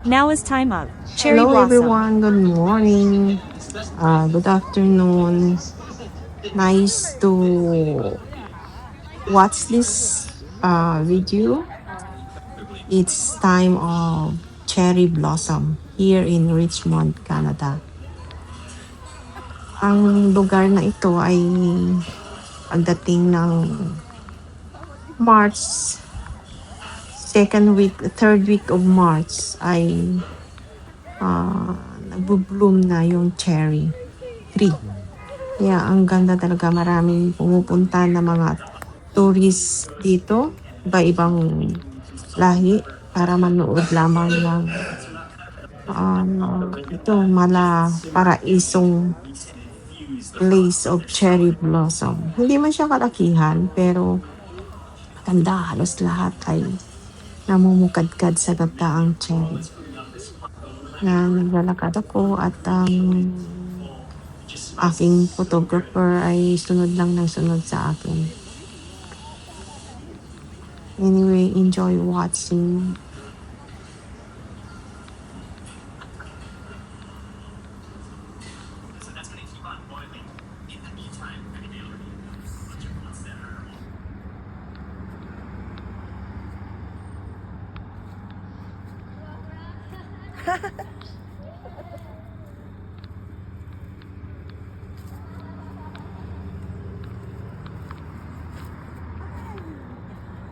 Now is time up. Cherry Hello blossom. everyone, good morning, good afternoon. Nice to watch this video. It's time of cherry blossom here in Richmond, Canada. Ang lugar na ito ay pagdating ng March, third week of March ay nagbo-bloom na yung cherry tree. Kaya ang ganda talaga, maraming pumupunta na mga tourist dito, iba-ibang lahi para manood lamang ng ito paraisong place of cherry blossom. Hindi man siya kalakihan pero maganda, halos lahat ay namumukadkad sa gataang cherry. Na naglalakad ako at ang aking photographer ay sunod lang ng sunod sa akin. Anyway, enjoy watching.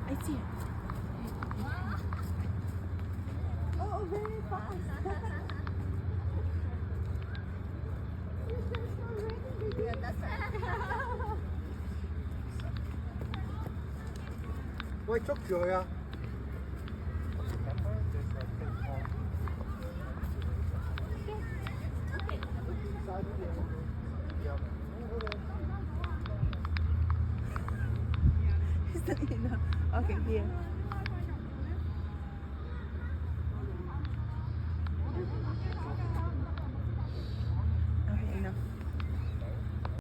I see it. Oh, very fast.喂，捉住佢啊！Okay, here.